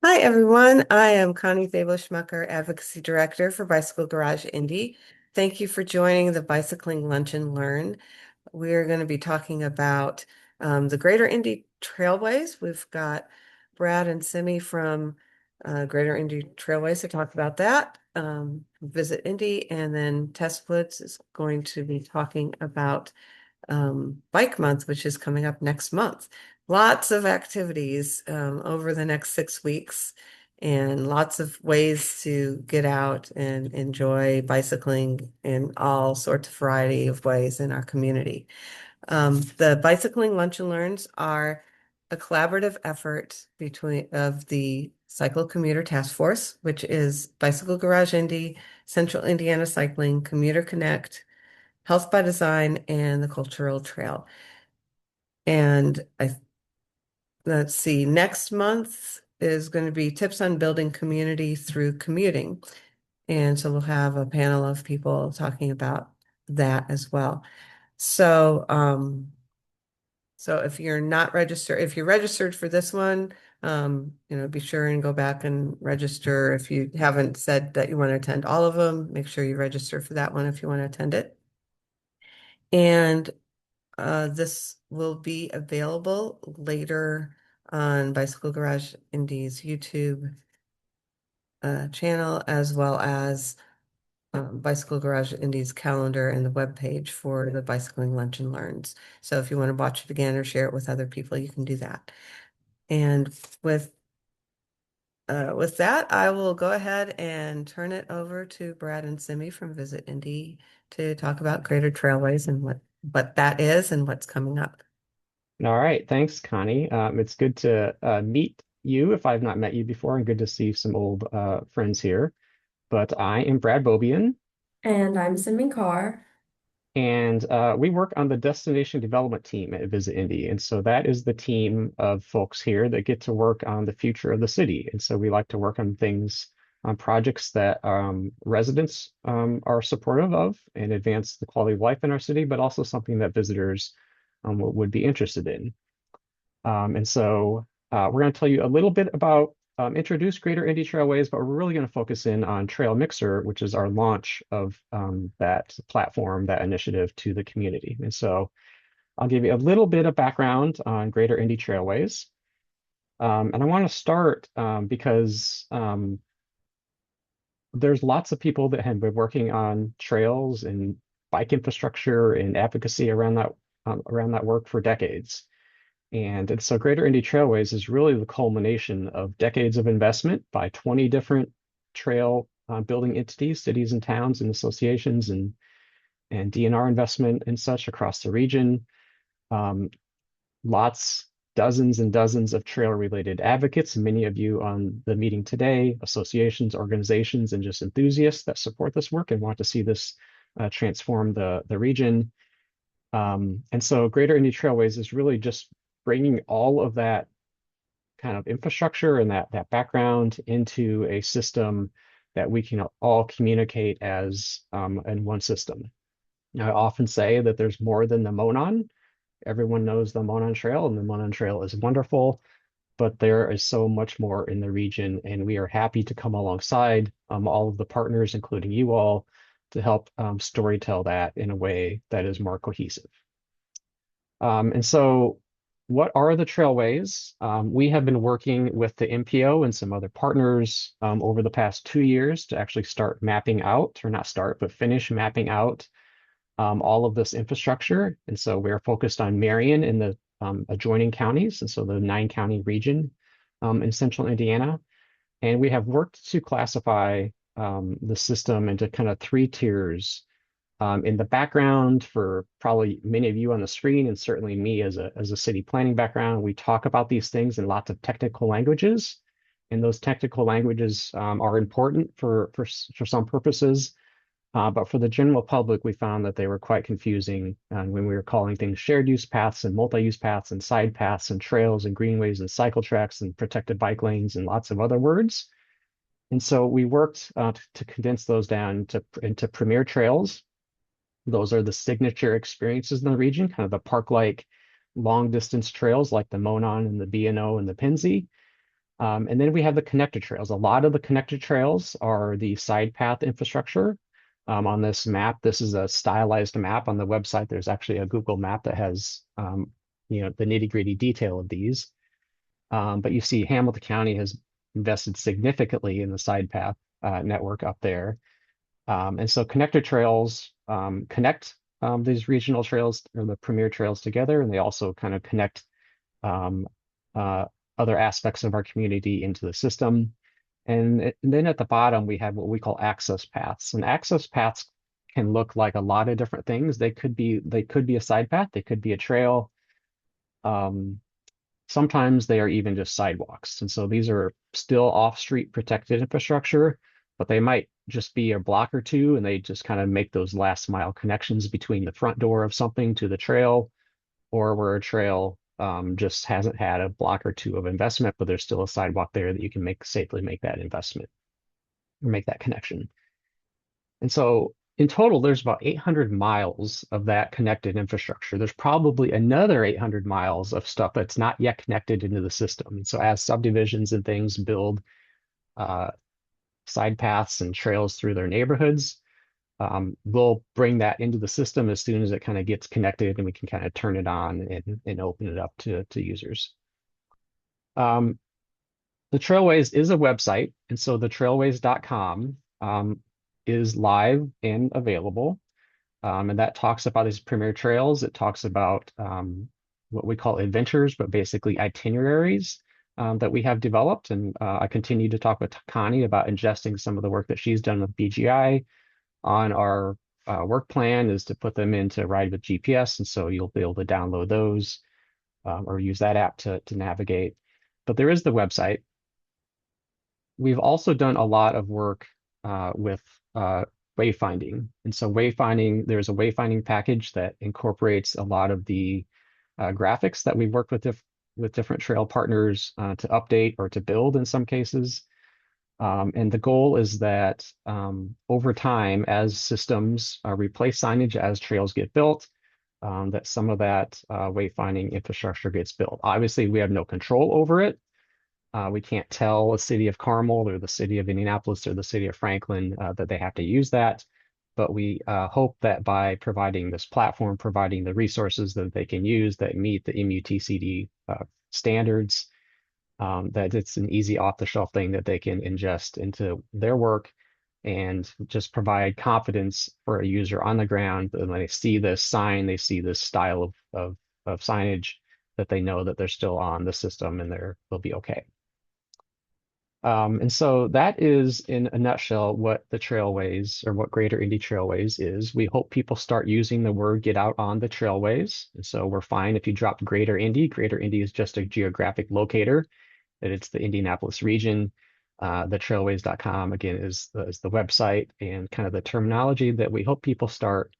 Hi, everyone. I am Connie Thabo-Schmucker, Advocacy Director for Bicycle Garage Indy. Thank you for joining the Bicycling Lunch and Learn. We're going to be talking about the Greater Indy Trailways. We've got Brad and Sammi from Greater Indy Trailways to talk about that. Visit Indy, and then Tess Woods is going to be talking about Bike Month, which is coming up next month. Lots of activities over the next 6 weeks and lots of ways to get out and enjoy bicycling in all sorts of variety of ways in our community. The Bicycling Lunch and Learns are a collaborative effort between of the Cycle Commuter Task Force, which is Bicycle Garage Indy, Central Indiana Cycling, Commuter Connect, Health by Design, and the Cultural Trail. And let's see, next month is going to be tips on building community through commuting. And so we'll have a panel of people talking about that as well. So, so if you're not registered, if you're registered for this one, be sure and go back and register. If you haven't said that you want to attend all of them, make sure you register for that one if you want to attend it. And this will be available later on Bicycle Garage Indy's YouTube channel, as well as Bicycle Garage Indy's calendar and the webpage for the Bicycling Lunch and Learns. So if you want to watch it again or share it with other people, you can do that. And with that, I will go ahead and turn it over to Brad and Sammi from Visit Indy to talk about Greater Trailways and what that is and what's coming up. All right, thanks, Connie. It's good to meet you if I've not met you before, and good to see some old friends here. But I am Brad Beaubien, And I'm Sammi Kaur. and we work on the destination development team at Visit Indy. And so that is the team of folks here that get to work on the future of the city. And so we like to work on things, on projects that residents are supportive of and advance the quality of life in our city, but also something that visitors would be interested in. And so we're going to tell you a little bit about introduce Greater Indy Trailways, but we're really going to focus in on TrailMixer, which is our launch of that platform, that initiative to the community. And so I'll give you a little bit of background on Greater Indy Trailways. And I want to start because there's lots of people that have been working on trails and bike infrastructure and advocacy around that work for decades. And so Greater Indy Trailways is really the culmination of decades of investment by 20 different trail building entities, cities and towns and associations and DNR investment and such across the region. Um, Lots, dozens and dozens of trail related advocates, many of you on the meeting today, associations, organizations, and just enthusiasts that support this work and want to see this transform the region. And so Greater Indy Trailways is really just bringing all of that kind of infrastructure and that background into a system that we can all communicate as in one system. Now, I often say that there's more than the Monon. Everyone knows the Monon Trail, and the Monon Trail is wonderful, but there is so much more in the region, and we are happy to come alongside all of the partners, including you all, to help storytell that in a way that is more cohesive. And so what are the trailways? We have been working with the MPO and some other partners over the past 2 years to actually start mapping out, or not start, but finish mapping out all of this infrastructure. And so we're focused on Marion and the adjoining counties, and so the 9 county region in central Indiana. And we have worked to classify the system into kind of 3 tiers. In the background, for probably many of you on the screen, and certainly me as a city planning background, we talk about these things in lots of technical languages, and those technical languages are important for some purposes. But for the general public, we found that they were quite confusing when we were calling things shared use paths and multi-use paths and side paths and trails and greenways and cycle tracks and protected bike lanes and lots of other words. And so we worked to condense those down into premier trails. Those are the signature experiences in the region, kind of the park-like long distance trails like the Monon and the B&O and the Pennsy. And then we have the connected trails. A lot of the connected trails are the side path infrastructure. On this map, this is a stylized map on the website. There's actually a Google map that has the nitty-gritty detail of these. But you see Hamilton County has invested significantly in the side path network up there. And so connected trails connect these regional trails or the premier trails together, and they also kind of connect um, uh, other aspects of our community into the system. And then at the bottom, we have what we call access paths. And access paths can look like a lot of different things. They could be a side path, they could be a trail. Um, Sometimes they are even just sidewalks. And so these are still off-street protected infrastructure, but they might just be a block or two, and they just kind of make those last mile connections between the front door of something to the trail, or where a trail just hasn't had a block or two of investment, but there's still a sidewalk there that you can safely make that investment or make that connection. And so in total, there's about 800 miles of that connected infrastructure. There's probably another 800 miles of stuff that's not yet connected into the system. And so as subdivisions and things build uh, side paths and trails through their neighborhoods, we'll bring that into the system as soon as it kind of gets connected, and we can kind of turn it on and open it up to users. Um, the Trailways is a website, and so the trailways.com is live and available. And that talks about these premier trails. It talks about what we call adventures, but basically itineraries that we have developed. And I continue to talk with Connie about ingesting some of the work that she's done with BGI on our work plan is to put them into Ride with GPS. And so you'll be able to download those or use that app to navigate. But there is the website. We've also done a lot of work with wayfinding. And so wayfinding, there's a wayfinding package that incorporates a lot of the graphics that we've worked with different trail partners to update or to build in some cases. And the goal is that over time, as systems replace signage, as trails get built, that some of that wayfinding infrastructure gets built. Obviously, we have no control over it. We can't tell the city of Carmel or the city of Indianapolis or the city of Franklin that they have to use that. But we hope that by providing this platform, providing the resources that they can use that meet the MUTCD standards, that it's an easy off-the-shelf thing that they can ingest into their work and just provide confidence for a user on the ground that when they see this sign, they see this style of signage, that they know that they're still on the system and they'll be okay. And so that is, in a nutshell, what the Trailways or what Greater Indy Trailways is. We hope people start using the word get out on the trailways. And so we're fine if you drop Greater Indy. Greater Indy is just a geographic locator, that it's the Indianapolis region. The trailways.com, again, is the website and kind of the terminology that we hope people start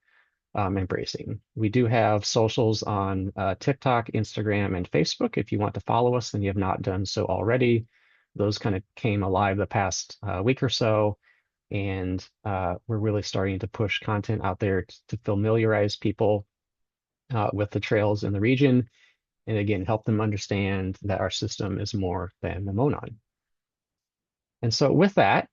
embracing. We do have socials on TikTok, Instagram, and Facebook. If you want to follow us and you have not done so already, those kind of came alive the past week or so, and we're really starting to push content out there to familiarize people with the trails in the region, and again, help them understand that our system is more than the Monon. And so with that,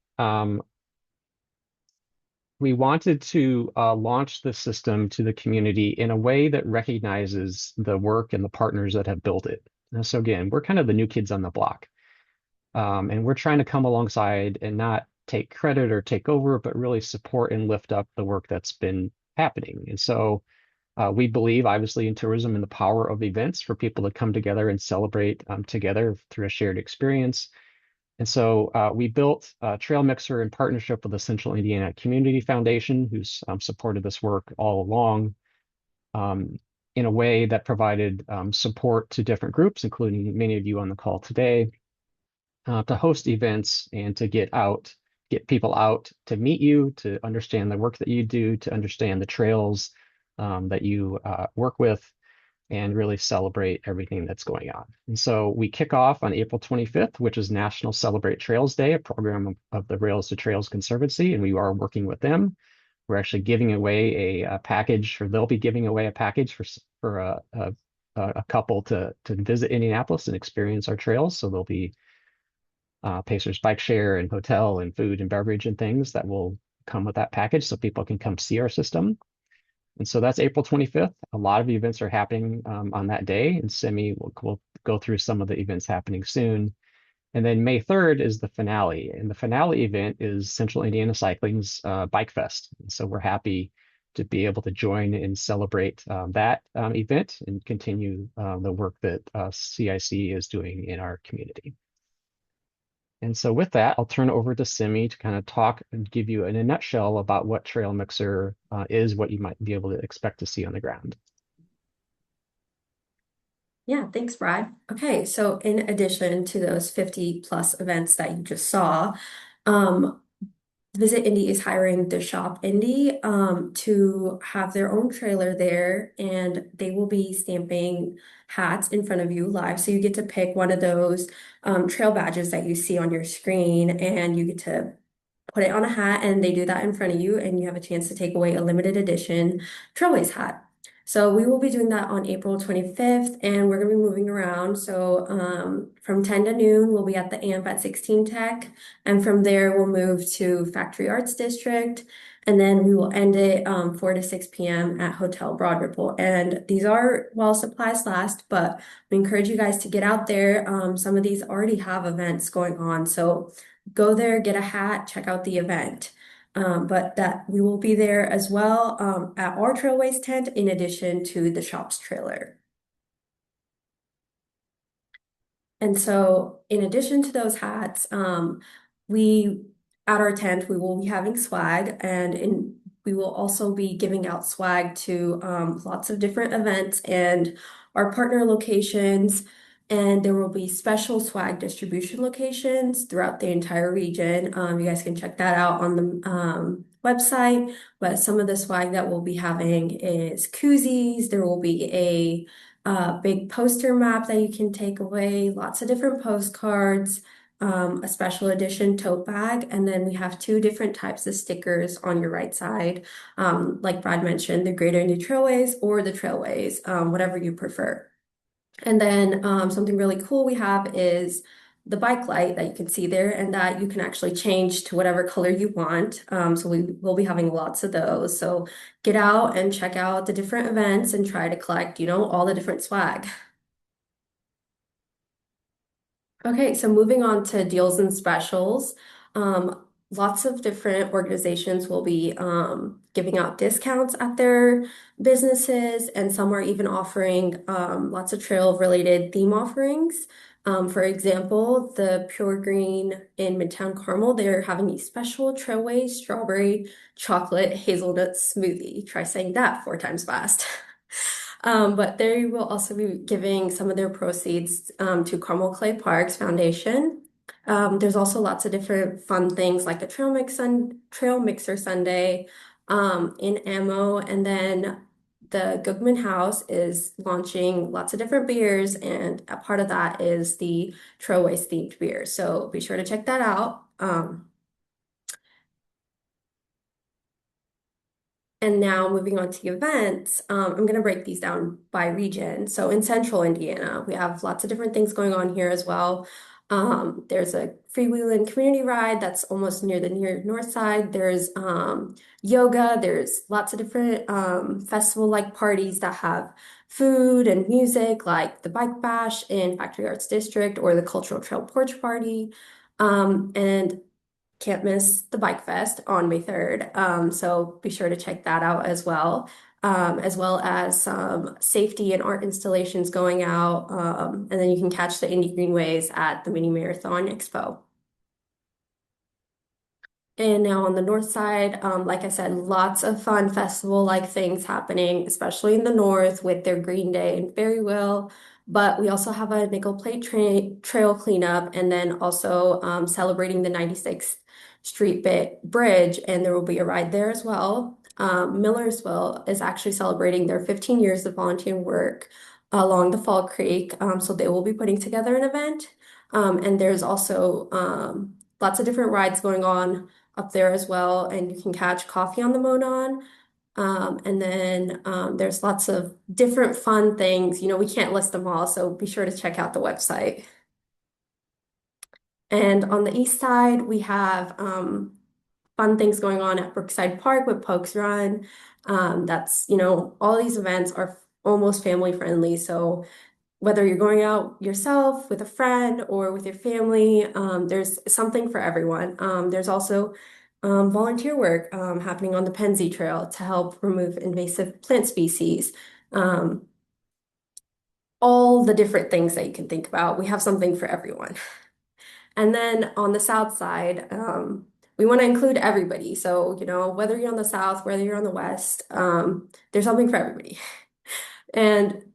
we wanted to launch the system to the community in a way that recognizes the work and the partners that have built it. And so again, we're kind of the new kids on the block. And we're trying to come alongside and not take credit or take over, but really support and lift up the work that's been happening. And so we believe, obviously, in tourism and the power of events for people to come together and celebrate together through a shared experience. And so we built TrailMixer in partnership with the Central Indiana Community Foundation, who's supported this work all along, in a way that provided support to different groups, including many of you on the call today, to host events and to get people out to meet you, to understand the work that you do, to understand the trails that you work with, and really celebrate everything that's going on. And so we kick off on April 25th, which is National Celebrate Trails Day, a program of the Rails to Trails Conservancy, and we are working with them. We're actually giving away a package, or they'll be giving away a package for a couple to visit Indianapolis and experience our trails. So there'll be Pacers bike share and hotel and food and beverage and things that will come with that package so people can come see our system. And so that's April 25th. A lot of events are happening on that day, and Simi will go through some of the events happening soon. And then May 3rd is the finale. And the finale event is Central Indiana Cycling's Bike Fest. And so we're happy to be able to join and celebrate that event and continue the work that CIC is doing in our community. And so with that, I'll turn it over to Simi to kind of talk and give you in a nutshell about what TrailMixer is, what you might be able to expect to see on the ground. Yeah, thanks, Brad. Okay, so in addition to those 50 plus events that you just saw, um, Visit Indy is hiring the shop Indy to have their own trailer there, and they will be stamping hats in front of you live. So you get to pick one of those trail badges that you see on your screen, and you get to put it on a hat, and they do that in front of you, and you have a chance to take away a limited edition Trailways hat. So we will be doing that on April 25th, and we're going to be moving around. So from 10 to noon, we'll be at the AMP at 16 Tech, and from there we'll move to Factory Arts District, and then we will end it 4 to 6 p.m. at Hotel Broad Ripple. And these are while supplies last, but we encourage you guys to get out there. Some of these already have events going on, so go there, get a hat, check out the event. But that we will be there as well at our Trailways tent in addition to the shop's trailer. And so, in addition to those hats, we at our tent we will be having swag, we will also be giving out swag to lots of different events and our partner locations. And there will be special swag distribution locations throughout the entire region. You guys can check that out on the website. But some of the swag that we'll be having is koozies. There will be a big poster map that you can take away, lots of different postcards, a special edition tote bag, and then we have two different types of stickers on your right side. Like Brad mentioned, the Greater Indy Trailways or the Trailways, whatever you prefer. And then something really cool we have is the bike light that you can see there, and that you can actually change to whatever color you want. So we will be having lots of those. So get out and check out the different events and try to collect, all the different swag. Okay, so moving on to deals and specials. Lots of different organizations will be giving out discounts at their businesses, and some are even offering lots of trail-related theme offerings. For example, the Pure Green in Midtown Carmel, they're having a special Trailway strawberry chocolate hazelnut smoothie. Try saying that 4 times fast. But they will also be giving some of their proceeds to Carmel Clay Parks Foundation. There's also lots of different fun things like the Trail Mixer Sunday in Ammo, and then the Goodman House is launching lots of different beers, and a part of that is the Trailways themed beer. So be sure to check that out. And now moving on to events, I'm going to break these down by region. So in central Indiana, we have lots of different things going on here as well. There's a freewheeling community ride that's almost near the near north side. There's yoga. There's lots of different festival-like parties that have food and music, like the Bike Bash in Factory Arts District or the Cultural Trail Porch Party. And can't miss the Bike Fest on May 3rd. So be sure to check that out as well as some safety and art installations going out. And then you can catch the Indy Greenways at the Mini Marathon Expo. And now on the north side, like I said, lots of fun festival-like things happening, especially in the north with their Green Day and Berryville. But we also have a nickel plate trail cleanup, and then also celebrating the 96th Street Bridge, and there will be a ride there as well. Millersville is actually celebrating their 15 years of volunteer work along the Fall Creek, so they will be putting together an event. And there's also lots of different rides going on up there as well, and you can catch coffee on the Monon. And then there's lots of different fun things. We can't list them all, so be sure to check out the website. And on the east side, we have fun things going on at Brookside Park with Pokes Run. All these events are almost family friendly. So whether you're going out yourself with a friend or with your family, there's something for everyone. There's also volunteer work happening on the Penzi Trail to help remove invasive plant species. Um, all the different things that you can think about. We have something for everyone. And then on the south side, we want to include everybody. So, whether you're on the south, whether you're on the west, there's something for everybody. And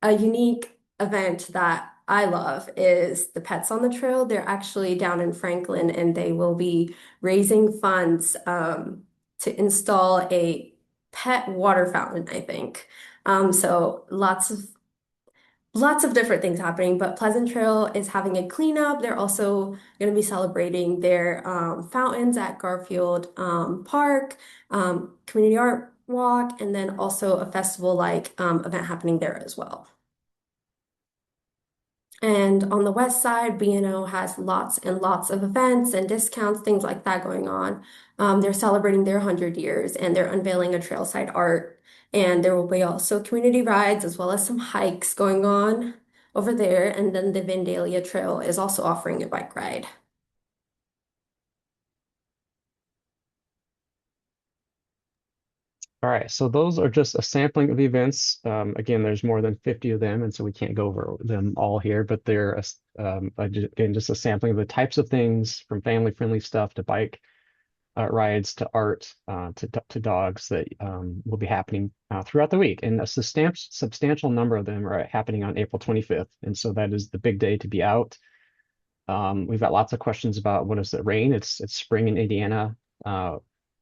a unique event that I love is the Pets on the Trail. They're actually down in Franklin and they will be raising funds to install a pet water fountain, I think. So lots of different things happening, but Pleasant Trail is having a cleanup. They're also going to be celebrating their fountains at Garfield Park, community art walk, and then also a festival-like event happening there as well. And on the west side, B&O has lots and lots of events and discounts, things like that going on. They're celebrating their 100 years and they're unveiling a trailside art. And there will be also community rides as well as some hikes going on over there. And then the Vandalia Trail is also offering a bike ride. All right, so those are just a sampling of the events. Again, there's more than 50 of them, and so we can't go over them all here, but they're, again, just a sampling of the types of things from family-friendly stuff to bike rides to art to dogs that will be happening throughout the week. And a substantial number of them are happening on April 25th, and so that is the big day to be out. We've got lots of questions about what is it rain? It's spring in Indiana.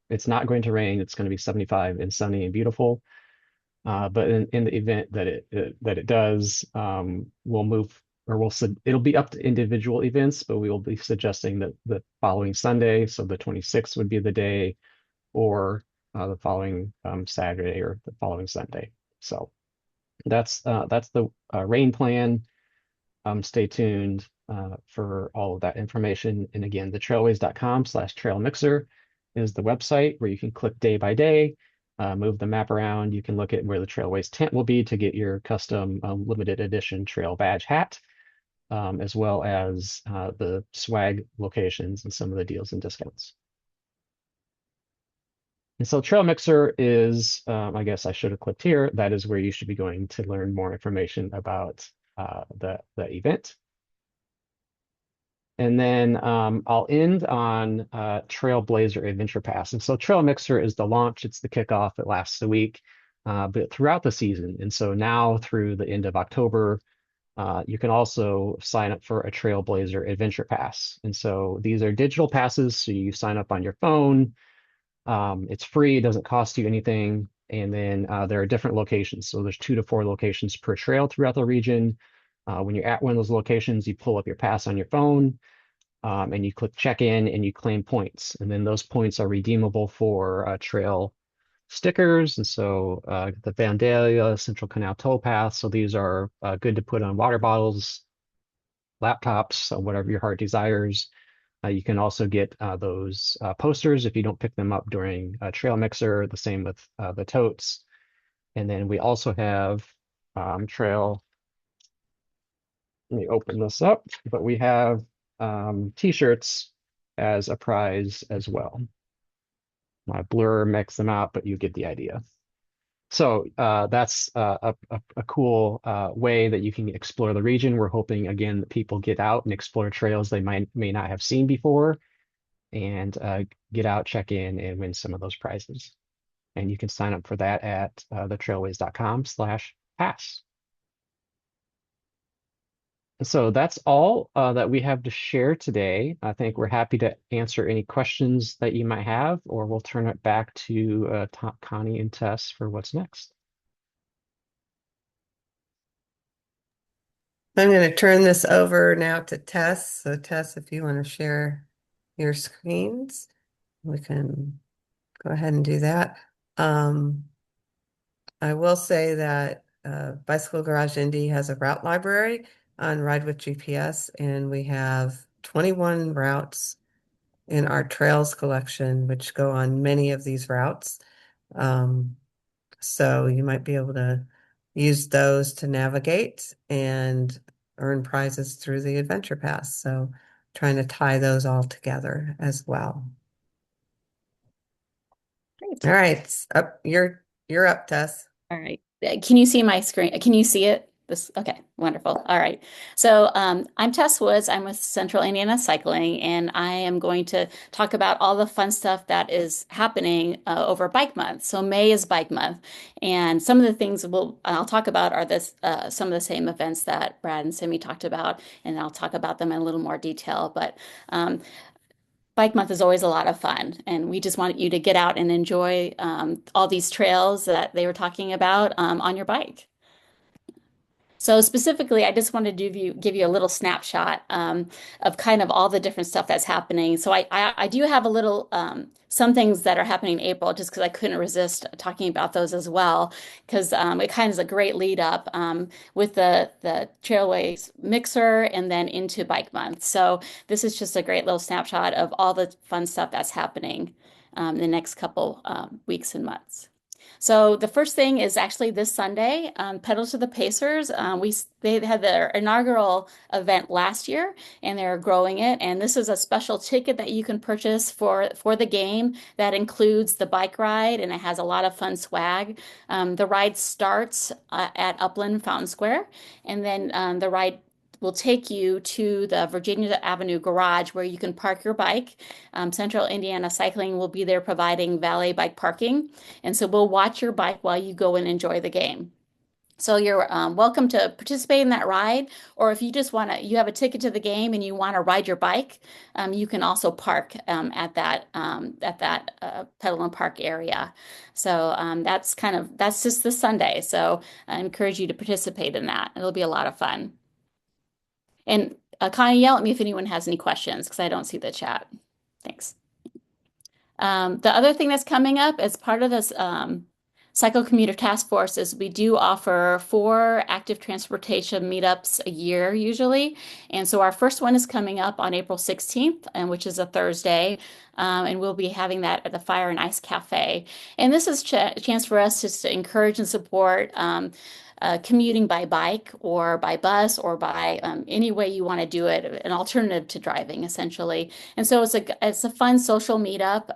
It's not going to rain. It's going to be 75 and sunny and beautiful. But in the event that it does, we'll move or it'll be up to individual events, but we will be suggesting that the following Sunday, so the 26th would be the day, or the following Saturday or the following Sunday. So that's the rain plan. Stay tuned for all of that information. And again, the trailways.com/trailmixer is the website where you can click day by day, move the map around. You can look at where the Trailways tent will be to get your custom limited edition trail badge hat, as well as the swag locations and some of the deals and discounts. And so TrailMixer is, I guess I should have clicked here. That is where you should be going to learn more information about the event. And then I'll end on Trailblazer Adventure Pass. And so TrailMixer is the launch, it's the kickoff, it lasts a week, but throughout the season. And so now through the end of October, you can also sign up for a Trailblazer Adventure Pass. And so these are digital passes, so you sign up on your phone. It's free, it doesn't cost you anything. And then there are different locations. So there's 2 to 4 locations per trail throughout the region. When you're at one of those locations, you pull up your pass on your phone, and you click check in and you claim points. And then those points are redeemable for trail stickers. And so the Vandalia Central Canal Towpath. So these are good to put on water bottles, laptops, whatever your heart desires. You can also get those posters if you don't pick them up during TrailMixer. The same with the totes. And then we also have trail. Let me open this up, but we have t-shirts as a prize as well. My blur mix them out, but you get the idea. So that's a cool way that you can explore the region. We're hoping, again, that people get out and explore trails they may not have seen before, and get out, check in, and win some of those prizes. And you can sign up for that at thetrailways.com/pass. So that's all that we have to share today. I think we're happy to answer any questions that you might have, or we'll turn it back to Connie and Tess for what's next. I'm going to turn this over now to Tess. So Tess, if you want to share your screens, we can go ahead and do that. I will say that Bicycle Garage Indy has a route library on Ride with GPS, and we have 21 routes in our trails collection, which go on many of these routes. Um, so you might be able to use those to navigate and earn prizes through the Adventure Pass. So trying to tie those all together as well. Great. All right, up you're up, Tess. All right. Can you see my screen? Can you see it? This, okay, wonderful. All right. So I'm Tess Woods. I'm with Central Indiana Cycling, and I am going to talk about all the fun stuff that is happening over Bike Month. So May is Bike Month, and some of the things I'll talk about are this some of the same events that Brad and Sammi talked about, and I'll talk about them in a little more detail. But um, Bike Month is always a lot of fun, and we just want you to get out and enjoy all these trails that they were talking about on your bike. So specifically, I just wanted to give you a little snapshot of kind of all the different stuff that's happening. So I do have a little some things that are happening in April, just because I couldn't resist talking about those as well, because it kind of is a great lead up with the Trailways Mixer and then into Bike Month. So this is just a great little snapshot of all the fun stuff that's happening the next couple weeks and months. So the first thing is actually this Sunday, Pedal to the Pacers. They had their inaugural event last year, and they're growing it. And this is a special ticket that you can purchase for the game that includes the bike ride, and it has a lot of fun swag. The ride starts at Upland Fountain Square, and then the ride will take you to the Virginia Avenue garage where you can park your bike. Central Indiana Cycling will be there providing valet bike parking. And so we'll watch your bike while you go and enjoy the game. So you're welcome to participate in that ride, or if you just want to, you have a ticket to the game and you want to ride your bike, you can also park at that pedal and park area. So that's just this Sunday. So I encourage you to participate in that. It'll be a lot of fun. And Connie, yell at me if anyone has any questions because I don't see the chat. Thanks. The other thing that's coming up as part of this Cycle Commuter Task Force is we do offer 4 active transportation meetups a year usually. And so our first one is coming up on April 16th, which is a Thursday. And we'll be having that at the Fire and Ice Cafe. And this is a chance for us just to encourage and support commuting by bike or by bus or by any way you want to do it, an alternative to driving, essentially. And so it's a fun social meetup.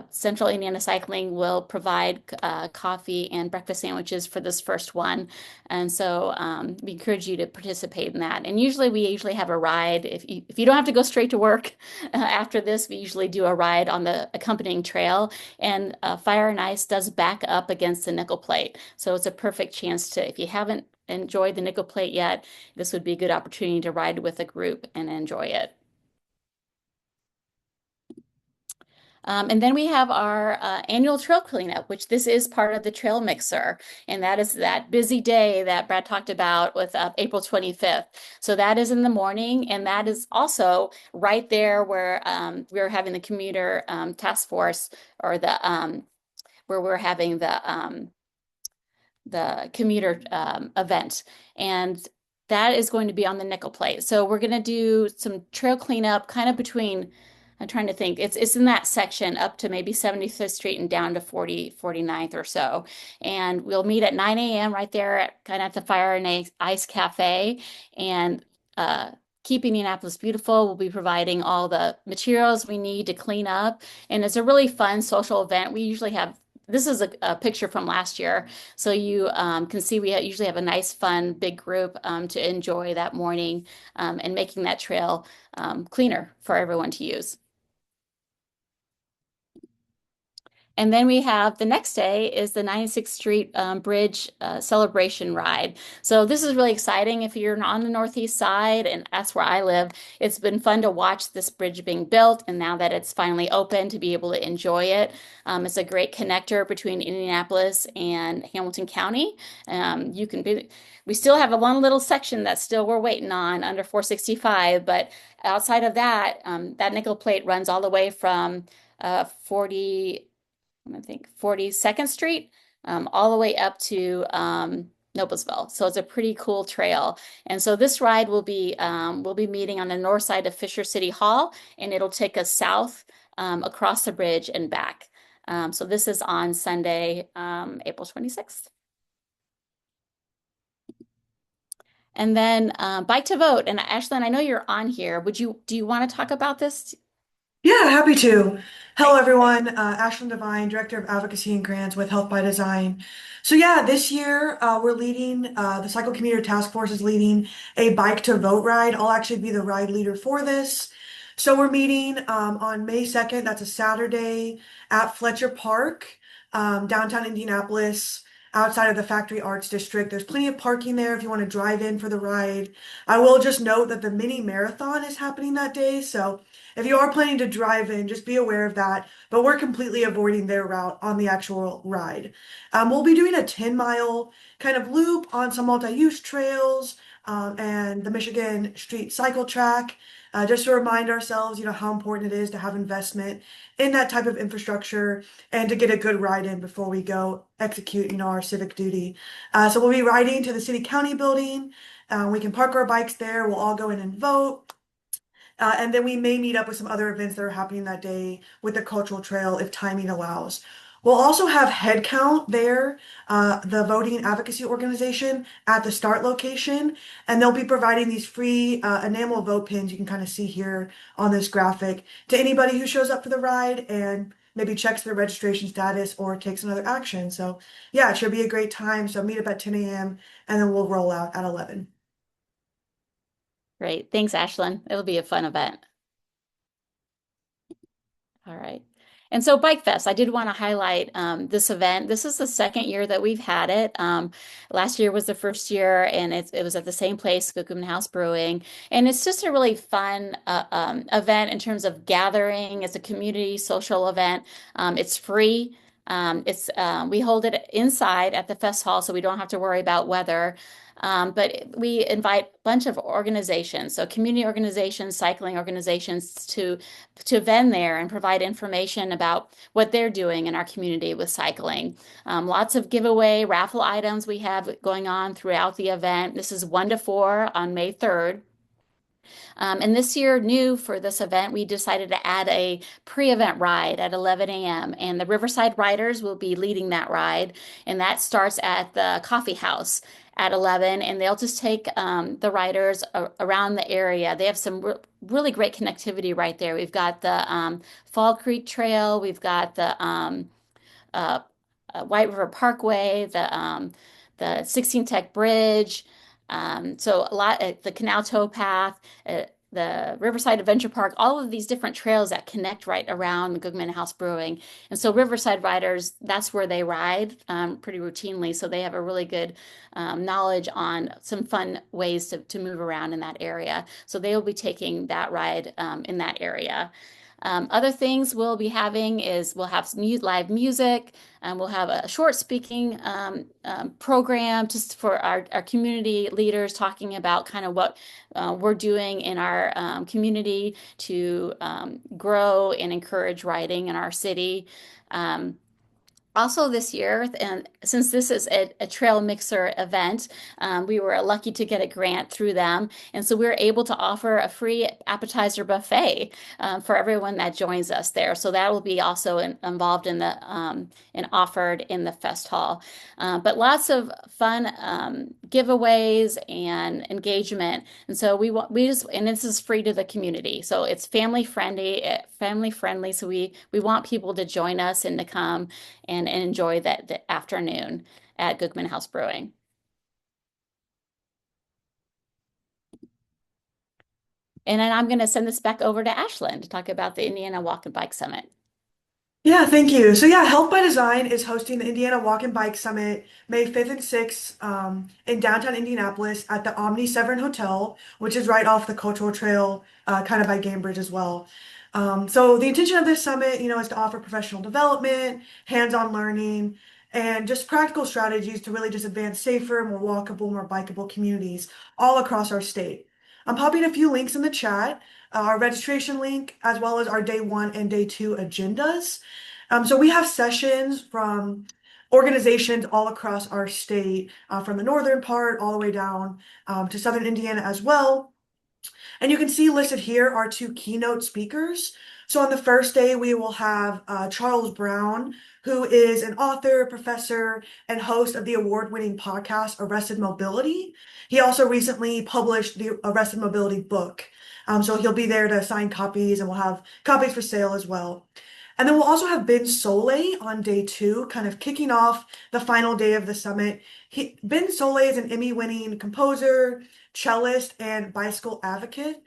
Central Indiana Cycling will provide coffee and breakfast sandwiches for this first one. And so we encourage you to participate in that. And we usually have a ride. If you don't have to go straight to work after this, we usually do a ride on the accompanying trail. And Fire and Ice does back up against the nickel plate. So it's a perfect chance to, if you haven't enjoyed the nickel plate yet, this would be a good opportunity to ride with a group and enjoy it. And then we have our annual trail cleanup, which this is part of the TrailMixer. And that is that busy day that Brad talked about with April 25th. So that is in the morning. And that is also right there where we're having the commuter task force, or where we're having the commuter event. And that is going to be on the nickel plate. So we're going to do some trail cleanup kind of between, I'm trying to think, it's in that section up to maybe 75th Street and down to 49th or so. And we'll meet at 9 a.m. right there kind of at the Fire and Ice Cafe. And Keeping Indianapolis Beautiful will be providing all the materials we need to clean up. And it's a really fun social event. We usually have, this is a picture from last year. So you can see we usually have a nice, fun, big group to enjoy that morning and making that trail cleaner for everyone to use. And then we have the next day is the 96th Street Bridge celebration ride. So this is really exciting if you're on the northeast side, and that's where I live. It's been fun to watch this bridge being built, and now that it's finally open, to be able to enjoy it. It's a great connector between Indianapolis and Hamilton County. We still have a one little section that still we're waiting on under 465, but outside of that, that nickel plate runs all the way from 42nd Street, all the way up to Noblesville. So it's a pretty cool trail. And so this ride will be meeting on the north side of Fisher City Hall, and it'll take us south across the bridge and back. So this is on Sunday, April 26th. And then Bike to Vote. And Ashlyn, I know you're on here. Do you want to talk about this? Yeah, happy to. Hello, Great. everyone. Ashlyn Devine, Director of Advocacy and Grants with Health by Design. So yeah, this year we're leading, the Cycle Commuter Task Force is leading a Bike to Vote ride. I'll actually be the ride leader for this. So we're meeting on May 2nd, that's a Saturday, at Fletcher Park, downtown Indianapolis, outside of the Factory Arts District. There's plenty of parking there if you want to drive in for the ride. I will just note that the mini marathon is happening that day, so if you are planning to drive in, just be aware of that. But we're completely avoiding their route on the actual ride. We'll be doing a 10-mile kind of loop on some multi-use trails and the Michigan Street Cycle Track. Just to remind ourselves, how important it is to have investment in that type of infrastructure and to get a good ride in before we go execute, our civic duty. So we'll be riding to the city county building. We can park our bikes there. We'll all go in and vote. And then we may meet up with some other events that are happening that day with the cultural trail if timing allows. We'll also have Headcount there, the voting advocacy organization at the start location, and they'll be providing these free enamel vote pins you can kind of see here on this graphic to anybody who shows up for the ride and maybe checks their registration status or takes another action. So yeah, it should be a great time. So meet up at 10 a.m. and then we'll roll out at 11. Great. Thanks, Ashlyn. It'll be a fun event. All right. And so Bike Fest, I did want to highlight this event. This is the second year that we've had it. Last year was the first year, and it was at the same place, Beaubien House Brewing. And it's just a really fun event in terms of gathering. It's a community social event. It's free. We hold it inside at the fest hall, so we don't have to worry about weather. But we invite a bunch of organizations, so community organizations, cycling organizations, to vend there and provide information about what they're doing in our community with cycling. Lots of giveaway raffle items we have going on throughout the event. This is 1 to 4 on May 3rd. And this year, new for this event, we decided to add a pre-event ride at 11 a.m. And the Riverside Riders will be leading that ride. And that starts at the coffee house at 11. And they'll just take the riders around the area. They have some really great connectivity right there. We've got the Fall Creek Trail. We've got the uh, White River Parkway, the 16 Tech Bridge. So a lot, the Canal Towpath, the Riverside Adventure Park, all of these different trails that connect right around the Beaubien House Brewing. And so Riverside Riders, that's where they ride pretty routinely. So they have a really good knowledge on some fun ways to move around in that area. So they will be taking that ride in that area. Other things we'll be having is we'll have some live music, and we'll have a short speaking program just for our community leaders talking about kind of what we're doing in our community to grow and encourage riding in our city. Also this year, and since this is a TrailMixer event, we were lucky to get a grant through them. And so we were able to offer a free appetizer buffet for everyone that joins us there. So that will be also involved in the and offered in the fest hall. But lots of fun giveaways and engagement. And so and this is free to the community. So it's family friendly. So we want people to join us and to come and enjoy the afternoon at Beaubien House Brewing. And then I'm going to send this back over to Ashlyn to talk about the Indiana Walk and Bike Summit. Yeah, thank you. So yeah, Health by Design is hosting the Indiana Walk and Bike Summit May 5th and 6th in downtown Indianapolis at the Omni Severn Hotel, which is right off the Cultural Trail, kind of by Gamebridge as well. So the intention of this summit, is to offer professional development, hands-on learning, and just practical strategies to really just advance safer, more walkable, more bikeable communities all across our state. I'm popping a few links in the chat, our registration link, as well as our day 1 and day 2 agendas. So we have sessions from organizations all across our state, from the northern part all the way down to southern Indiana as well. And you can see listed here are two keynote speakers. So on the first day, we will have Charles Brown, who is an author, professor, and host of the award-winning podcast Arrested Mobility. He also recently published the Arrested Mobility book. So he'll be there to sign copies, and we'll have copies for sale as well. And then we'll also have Ben Solé on day two, kind of kicking off the final day of the summit. Ben Solé is an Emmy-winning composer, cellist, and bicycle advocate.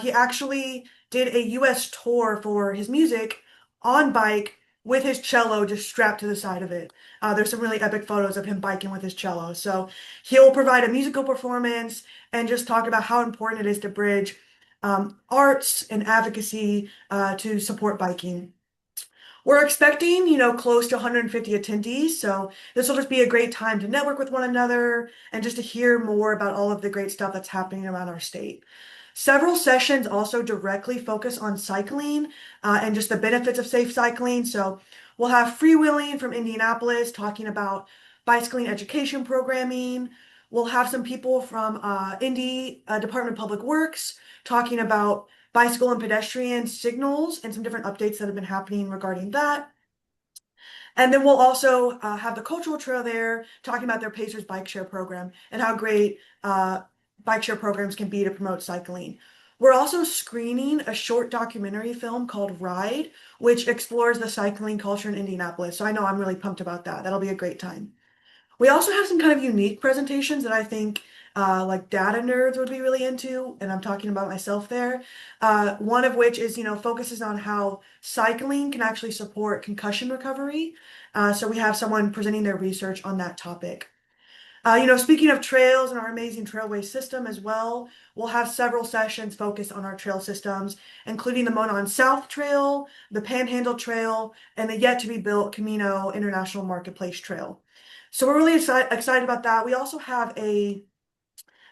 He actually did a US tour for his music on bike with his cello just strapped to the side of it. There's some really epic photos of him biking with his cello. So he'll provide a musical performance and just talk about how important it is to bridge arts and advocacy to support biking. We're expecting, close to 150 attendees, so this will just be a great time to network with one another and just to hear more about all of the great stuff that's happening around our state. Several sessions also directly focus on cycling and just the benefits of safe cycling. So we'll have freewheeling from Indianapolis talking about bicycling education programming. We'll have some people from Indy Department of Public Works talking about bicycle and pedestrian signals and some different updates that have been happening regarding that. And then we'll also have the cultural trail there talking about their Pacers bike share program and how great bike share programs can be to promote cycling. We're also screening a short documentary film called Ride, which explores the cycling culture in Indianapolis. So I know I'm really pumped about that. That'll be a great time. We also have some kind of unique presentations that I think like data nerds would be really into, and I'm talking about myself there. One of which is, focuses on how cycling can actually support concussion recovery. So we have someone presenting their research on that topic. Speaking of trails and our amazing trailway system as well, we'll have several sessions focused on our trail systems, including the Monon South Trail, the Panhandle Trail, and the yet to be built Camino International Marketplace Trail. So we're really excited about that. We also have a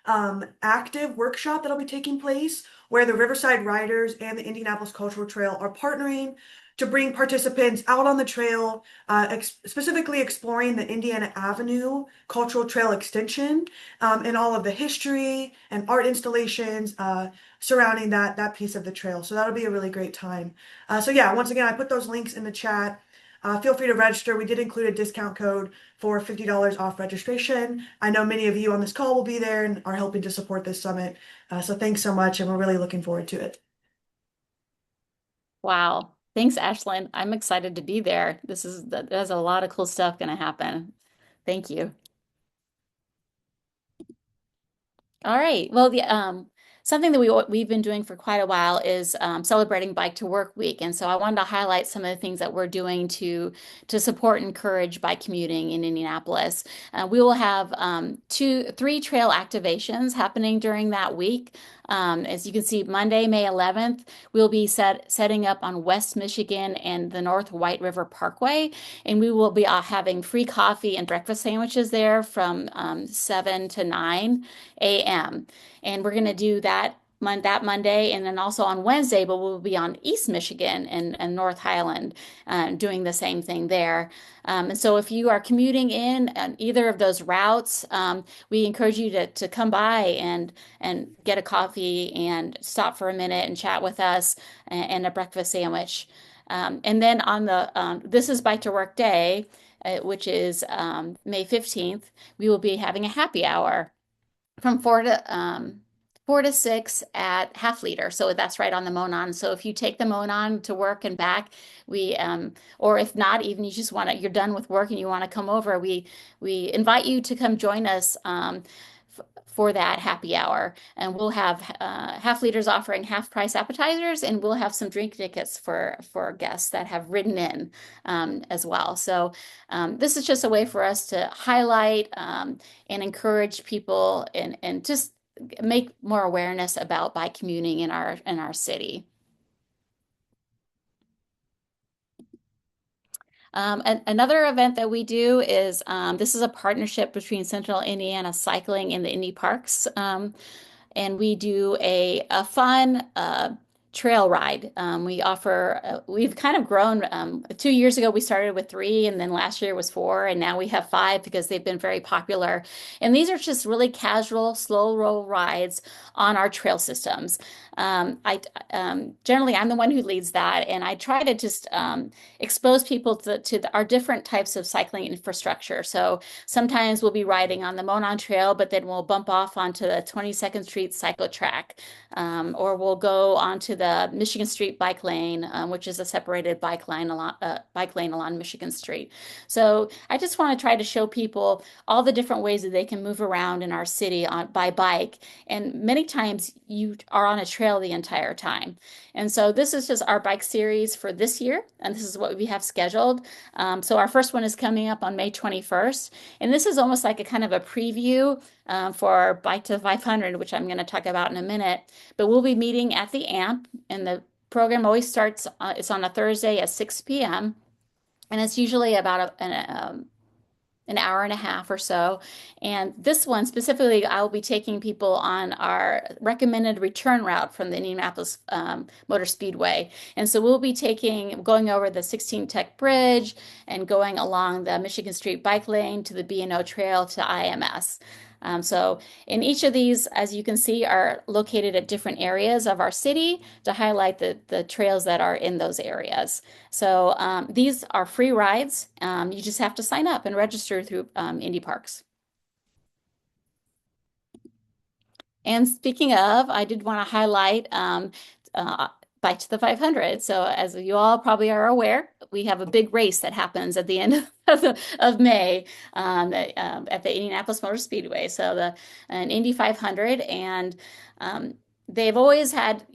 active workshop that'll be taking place where the Riverside Riders and the Indianapolis Cultural Trail are partnering to bring participants out on the trail, specifically exploring the Indiana Avenue Cultural Trail extension and all of the history and art installations surrounding that piece of the trail. So that'll be a really great time. So yeah, once again, I put those links in the chat. Feel free to register. We did include a discount code for $50 off registration. I know many of you on this call will be there and are helping to support this summit. So thanks so much, and we're really looking forward to it. Wow. Thanks, Ashlyn. I'm excited to be there. There's a lot of cool stuff going to happen. Thank you. All right. Well, something that we've been doing for quite a while is celebrating Bike to Work Week, and so I wanted to highlight some of the things that we're doing to support and encourage bike commuting in Indianapolis. We will have 3 trail activations happening during that week. As you can see, Monday, May 11th, we'll be setting up on West Michigan and the North White River Parkway, and we will be having free coffee and breakfast sandwiches there from 7 to 9 a.m. And we're going to do that Monday, and then also on Wednesday, but we'll be on East Michigan and North Highland doing the same thing there. And so if you are commuting in on either of those routes, we encourage you to come by and get a coffee and stop for a minute and chat with us and a breakfast sandwich. And then on this is Bike to Work Day, which is May 15th, we will be having a happy hour from 4 to 6 at Half Liter. So that's right on the Monon. So if you take the Monon to work and back, or if not, even you just you're done with work and you want to come over, we invite you to come join us for that happy hour. And we'll have Half Liters offering half price appetizers, and we'll have some drink tickets for guests that have ridden in as well. So this is just a way for us to highlight and encourage people and just make more awareness about bike commuting in our city. Another event that we do is this is a partnership between Central Indiana Cycling and the Indy Parks. And we do a fun trail ride. We offer, we've kind of grown. 2 years ago, we started with three, and then last year was four, and now we have five because they've been very popular. And these are just really casual, slow roll rides on our trail systems. I generally I'm the one who leads that, and I try to just expose people our different types of cycling infrastructure. So sometimes we'll be riding on the Monon Trail, but then we'll bump off onto the 22nd Street cycle track, or we'll go onto the Michigan Street bike lane, which is a separated bike lane along Michigan Street. So I just want to try to show people all the different ways that they can move around in our city by bike. And many times you are on a trail the entire time. And so this is just our bike series for this year, and this is what we have scheduled. So our first one is coming up on May 21st, and this is almost like a kind of a preview for Bike to 500, which I'm going to talk about in a minute. But we'll be meeting at the AMP, and the program always starts, it's on a Thursday at 6 p.m., and it's usually about an hour and a half or so. And this one specifically, I will be taking people on our recommended return route from the Indianapolis Motor Speedway. And so we'll be going over the 16 Tech Bridge and going along the Michigan Street bike lane to the B&O Trail to IMS. So in each of these, as you can see, are located at different areas of our city to highlight the trails that are in those areas. So these are free rides. You just have to sign up and register through Indy Parks. And speaking of, I did want to highlight Bike to the 500. So as you all probably are aware, we have a big race that happens at the end of May at the Indianapolis Motor Speedway. So an Indy 500, and they've always had,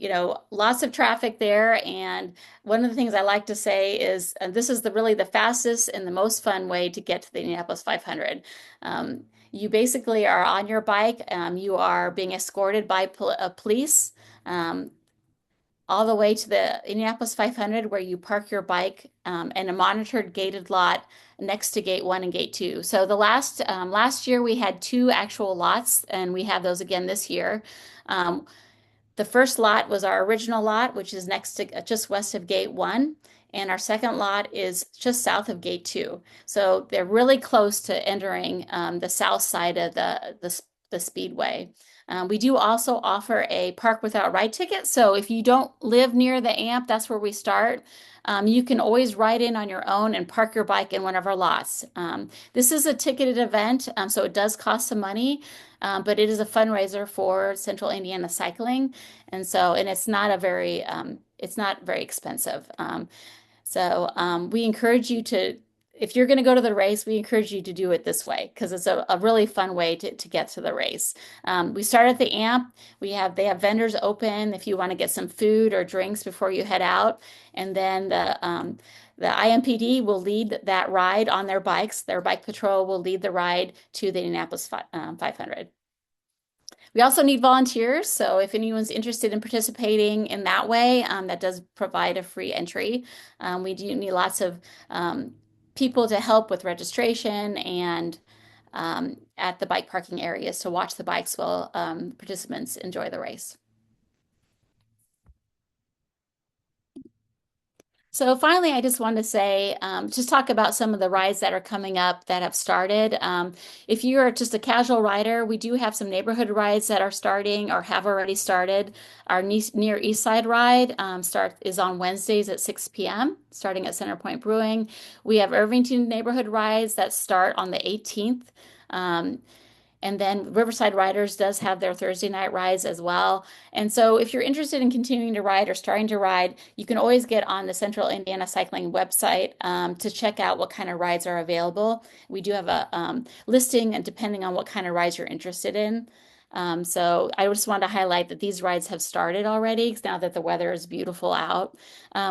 lots of traffic there. And one of the things I like to say is this is really the fastest and the most fun way to get to the Indianapolis 500. You basically are on your bike. You are being escorted by police all the way to the Indianapolis 500, where you park your bike in a monitored gated lot next to Gate 1 and Gate 2. So the last year we had two actual lots, and we have those again this year. The first lot was our original lot, which is next to just west of Gate 1. And our second lot is just south of Gate 2. So they're really close to entering the south side of the speedway. We do also offer a park without ride ticket. So if you don't live near the AMP, that's where we start. You can always ride in on your own and park your bike in one of our lots. This is a ticketed event, so it does cost some money, but it is a fundraiser for Central Indiana Cycling, and it's not very expensive. So we encourage you to, if you're going to go to the race, we encourage you to do it this way because it's a really fun way to get to the race. We start at the AMP. They have vendors open if you want to get some food or drinks before you head out. And then the IMPD will lead that ride on their bikes. Their bike patrol will lead the ride to the Indianapolis 500. We also need volunteers, so if anyone's interested in participating in that way, that does provide a free entry. We do need lots of people to help with registration and at the bike parking areas to watch the bikes while participants enjoy the race. So finally, I just want to say, just talk about some of the rides that are coming up that have started. If you are just a casual rider, we do have some neighborhood rides that are starting or have already started. Our Near East Side ride is on Wednesdays at 6 p.m., starting at Centerpoint Brewing. We have Irvington neighborhood rides that start on the 18th. And then Riverside Riders does have their Thursday night rides as well. And so if you're interested in continuing to ride or starting to ride, you can always get on the Central Indiana Cycling website to check out what kind of rides are available. We do have a listing, and depending on what kind of rides you're interested in. So I just wanted to highlight that these rides have started already now that the weather is beautiful out.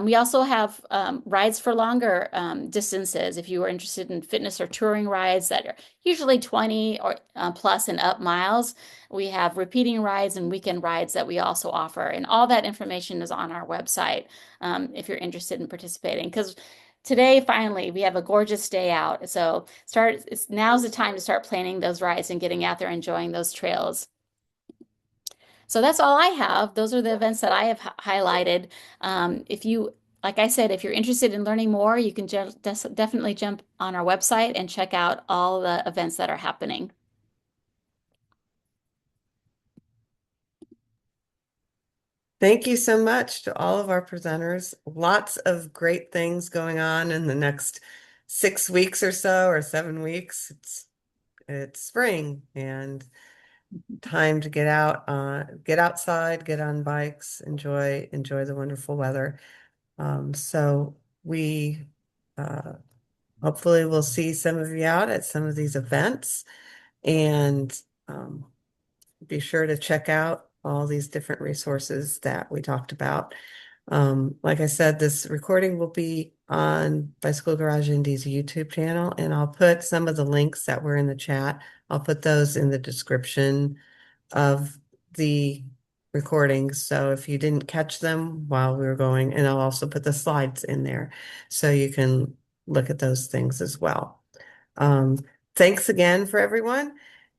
We also have rides for longer distances. If you are interested in fitness or touring rides that are usually 20 or plus and up miles, we have repeating rides and weekend rides that we also offer. And all that information is on our website if you're interested in participating. Because today, finally, we have a gorgeous day out. So now's the time to start planning those rides and getting out there enjoying those trails. So that's all I have. Those are the events that I have highlighted. If you, like I said, if you're interested in learning more, you can definitely jump on our website and check out all the events that are happening. Thank you so much to all of our presenters. Lots of great things going on in the next 6 weeks or so, or 7 weeks. It's spring and time to get out, get outside, get on bikes, enjoy the wonderful weather. So we hopefully we'll see some of you out at some of these events, and be sure to check out all these different resources that we talked about. Like I said, this recording will be on Bicycle Garage Indy's YouTube channel, and I'll put some of the links that were in the chat. I'll put those in the description of the recordings. So if you didn't catch them while we were going, and I'll also put the slides in there so you can look at those things as well. Thanks again for everyone.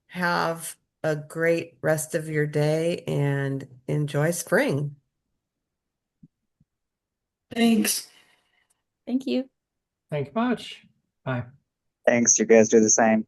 Have a great rest of your day and enjoy spring. Thanks. Thank you. Thank you much. Bye. Thanks. You guys do the same.